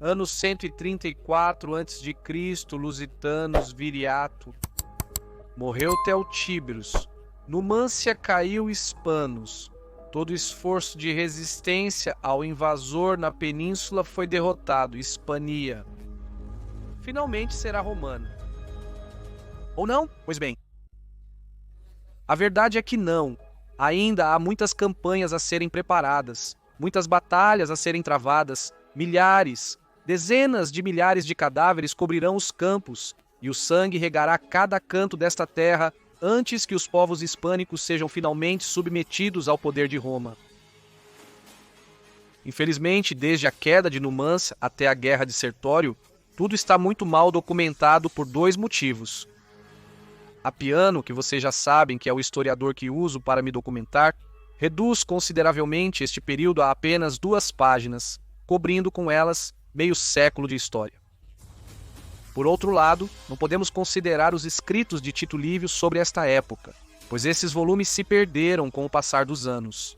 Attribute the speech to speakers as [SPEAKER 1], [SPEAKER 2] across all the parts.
[SPEAKER 1] Ano 134 a.C., Lusitanos, Viriato. Morreu Teltíberos. Numância caiu Hispanos. Todo esforço de resistência ao invasor na península foi derrotado. Hispania. Finalmente será romana. Ou não? Pois bem. A verdade é que não. Ainda há muitas campanhas a serem preparadas, muitas batalhas a serem travadas, milhares, dezenas de milhares de cadáveres cobrirão os campos, e o sangue regará cada canto desta terra antes que os povos hispânicos sejam finalmente submetidos ao poder de Roma. Infelizmente, desde a queda de Numância até a Guerra de Sertório, tudo está muito mal documentado por dois motivos. Appiano, que vocês já sabem que é o historiador que uso para me documentar, reduz consideravelmente este período a apenas 2 páginas, cobrindo com elas meio século de história. Por outro lado, não podemos considerar os escritos de Tito Livio sobre esta época, pois esses volumes se perderam com o passar dos anos.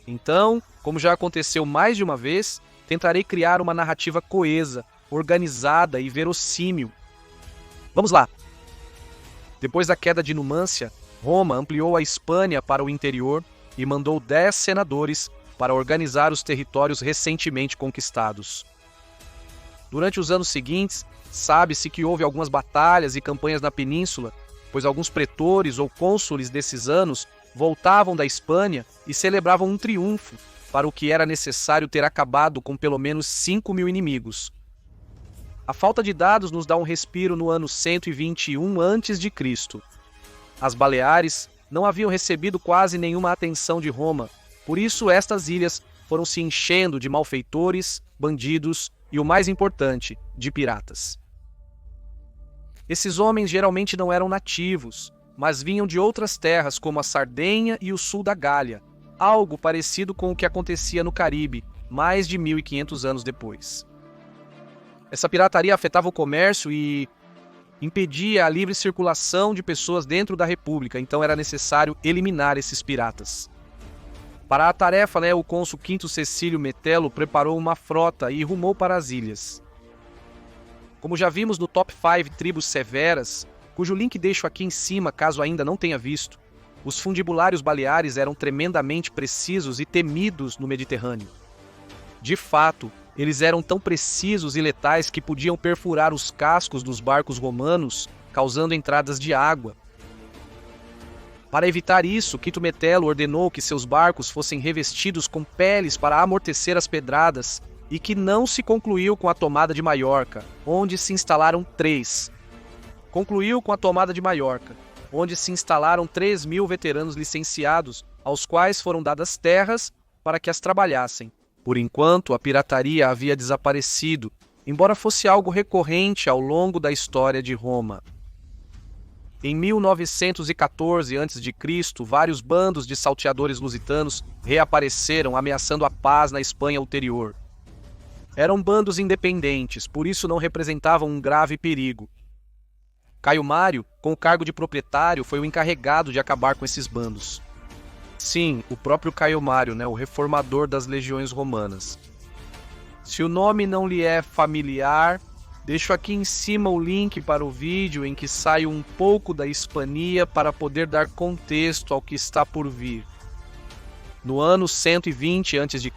[SPEAKER 1] Então, como já aconteceu mais de uma vez, tentarei criar uma narrativa coesa, organizada e verossímil. Vamos lá! Depois da queda de Numância, Roma ampliou a Hispânia para o interior e mandou 10 senadores para organizar os territórios recentemente conquistados. Durante os anos seguintes, sabe-se que houve algumas batalhas e campanhas na península, pois alguns pretores ou cônsules desses anos voltavam da Hispânia e celebravam um triunfo, para o que era necessário ter acabado com pelo menos 5.000 inimigos. A falta de dados nos dá um respiro no ano 121 a.C. As Baleares não haviam recebido quase nenhuma atenção de Roma, por isso estas ilhas foram se enchendo de malfeitores, bandidos e, o mais importante, de piratas. Esses homens geralmente não eram nativos, mas vinham de outras terras como a Sardenha e o sul da Gália, algo parecido com o que acontecia no Caribe, mais de 1.500 anos depois. Essa pirataria afetava o comércio e impedia a livre circulação de pessoas dentro da República, então era necessário eliminar esses piratas. Para a tarefa, o cônsul Quinto Cecílio Metelo preparou uma frota e rumou para as ilhas. Como já vimos no Top 5 Tribos Severas, cujo link deixo aqui em cima caso ainda não tenha visto, os fundibulários baleares eram tremendamente precisos e temidos no Mediterrâneo. De fato, eles eram tão precisos e letais que podiam perfurar os cascos dos barcos romanos, causando entradas de água. Para evitar isso, Quinto Metelo ordenou que seus barcos fossem revestidos com peles para amortecer as pedradas e que não se concluiu com a tomada de Maiorca, onde se instalaram 3. Concluiu com a tomada de Maiorca, onde se instalaram 3.000 veteranos licenciados, aos quais foram dadas terras para que as trabalhassem. Por enquanto, a pirataria havia desaparecido, embora fosse algo recorrente ao longo da história de Roma. Em 1914 a.C., vários bandos de salteadores lusitanos reapareceram ameaçando a paz na Espanha ulterior. Eram bandos independentes, por isso não representavam um grave perigo. Caio Mário, com o cargo de proprietário, foi o encarregado de acabar com esses bandos. Sim, o próprio Caio Mário, o reformador das legiões romanas. Se o nome não lhe é familiar, deixo aqui em cima o link para o vídeo em que saio um pouco da Hispania para poder dar contexto ao que está por vir. No ano 120 a.C.,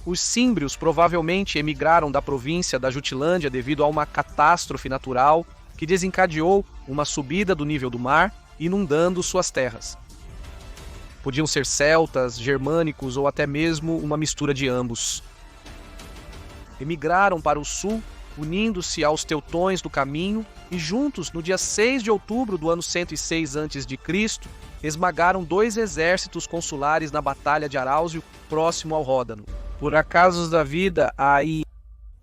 [SPEAKER 1] os símbrios provavelmente emigraram da província da Jutilândia devido a uma catástrofe natural que desencadeou uma subida do nível do mar, inundando suas terras. Podiam ser celtas, germânicos ou até mesmo uma mistura de ambos. Emigraram para o sul, unindo-se aos teutões do caminho e juntos, no dia 6 de outubro do ano 106 a.C., esmagaram 2 exércitos consulares na Batalha de Aráusio, próximo ao Ródano. Por acasos da vida,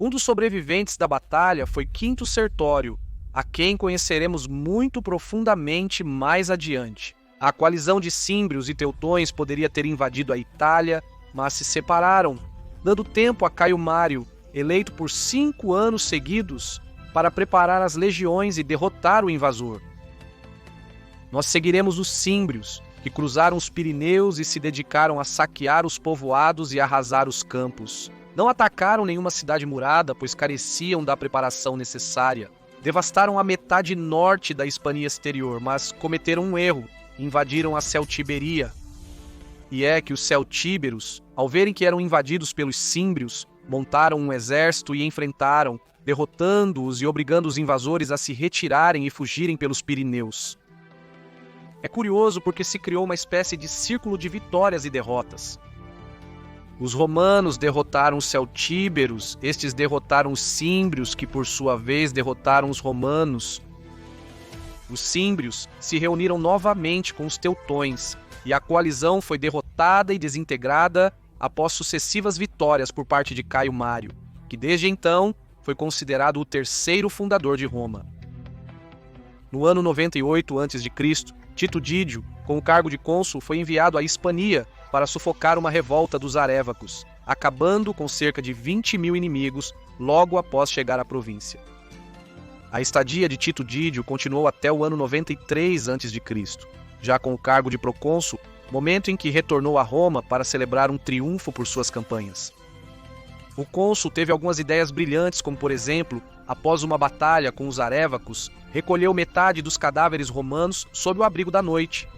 [SPEAKER 1] um dos sobreviventes da batalha foi Quinto Sertório, a quem conheceremos muito profundamente mais adiante. A coalizão de símbrios e teutões poderia ter invadido a Itália, mas se separaram, dando tempo a Caio Mário, eleito por 5 anos seguidos, para preparar as legiões e derrotar o invasor. Nós seguiremos os símbrios, que cruzaram os Pirineus e se dedicaram a saquear os povoados e arrasar os campos. Não atacaram nenhuma cidade murada, pois careciam da preparação necessária. Devastaram a metade norte da Hispania exterior, mas cometeram um erro, invadiram a Celtiberia. E é que os celtíberos, ao verem que eram invadidos pelos símbrios, montaram um exército e enfrentaram, derrotando-os e obrigando os invasores a se retirarem e fugirem pelos Pirineus. É curioso porque se criou uma espécie de círculo de vitórias e derrotas. Os romanos derrotaram os celtíberos, estes derrotaram os símbrios, que por sua vez derrotaram os romanos. Os símbrios se reuniram novamente com os teutões, e a coalizão foi derrotada e desintegrada após sucessivas vitórias por parte de Caio Mário, que desde então foi considerado o terceiro fundador de Roma. No ano 98 a.C., Tito Dídio, com o cargo de cônsul, foi enviado à Hispania para sufocar uma revolta dos arévacos, acabando com cerca de 20.000 inimigos logo após chegar à província. A estadia de Tito Dídio continuou até o ano 93 a.C., já com o cargo de procônsul, momento em que retornou a Roma para celebrar um triunfo por suas campanhas. O cônsul teve algumas ideias brilhantes, como por exemplo, após uma batalha com os arévacos, recolheu metade dos cadáveres romanos sob o abrigo da noite.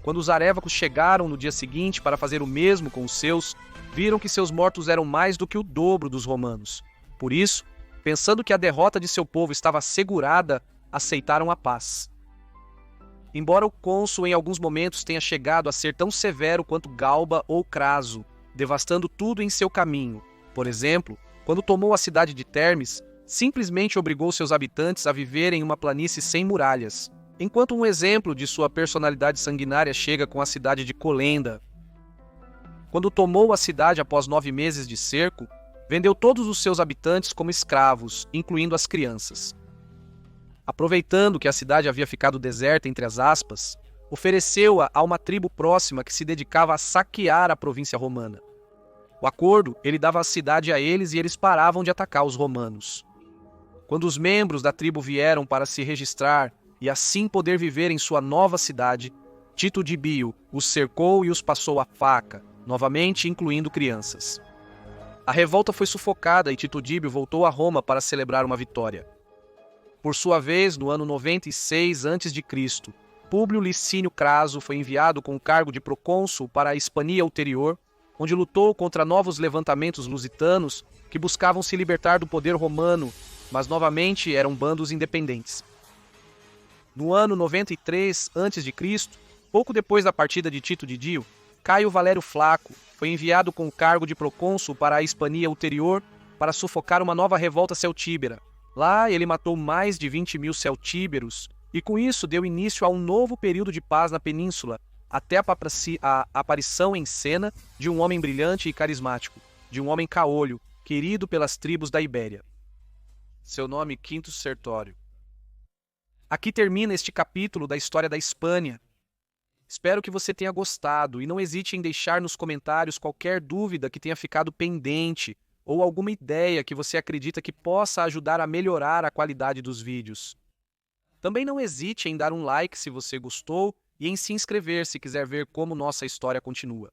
[SPEAKER 1] Quando os arévacos chegaram no dia seguinte para fazer o mesmo com os seus, viram que seus mortos eram mais do que o dobro dos romanos. Por isso, pensando que a derrota de seu povo estava assegurada, aceitaram a paz. Embora o cônsul em alguns momentos tenha chegado a ser tão severo quanto Galba ou Craso, devastando tudo em seu caminho, por exemplo, quando tomou a cidade de Termes, simplesmente obrigou seus habitantes a viverem em uma planície sem muralhas, enquanto um exemplo de sua personalidade sanguinária chega com a cidade de Colenda. Quando tomou a cidade após 9 meses de cerco, vendeu todos os seus habitantes como escravos, incluindo as crianças. Aproveitando que a cidade havia ficado deserta entre as aspas, ofereceu-a a uma tribo próxima que se dedicava a saquear a província romana. O acordo, ele dava a cidade a eles e eles paravam de atacar os romanos. Quando os membros da tribo vieram para se registrar e assim poder viver em sua nova cidade, Tito Díbio os cercou e os passou a faca, novamente incluindo crianças. A revolta foi sufocada e Tito Díbio voltou a Roma para celebrar uma vitória. Por sua vez, no ano 96 a.C., Públio Licínio Craso foi enviado com o cargo de procônsul para a Hispania Ulterior, onde lutou contra novos levantamentos lusitanos que buscavam se libertar do poder romano, mas novamente eram bandos independentes. No ano 93 a.C., pouco depois da partida de Tito Dídio, Caio Valério Flaco foi enviado com o cargo de procônsul para a Hispania Ulterior para sufocar uma nova revolta celtíbera. Lá ele matou mais de 20.000 celtíberos e com isso deu início a um novo período de paz na península, até a aparição em cena de um homem brilhante e carismático, de um homem caolho, querido pelas tribos da Ibéria. Seu nome, Quinto Sertório. Aqui termina este capítulo da história da Hispânia. Espero que você tenha gostado e não hesite em deixar nos comentários qualquer dúvida que tenha ficado pendente ou alguma ideia que você acredita que possa ajudar a melhorar a qualidade dos vídeos. Também não hesite em dar um like se você gostou e em se inscrever se quiser ver como nossa história continua.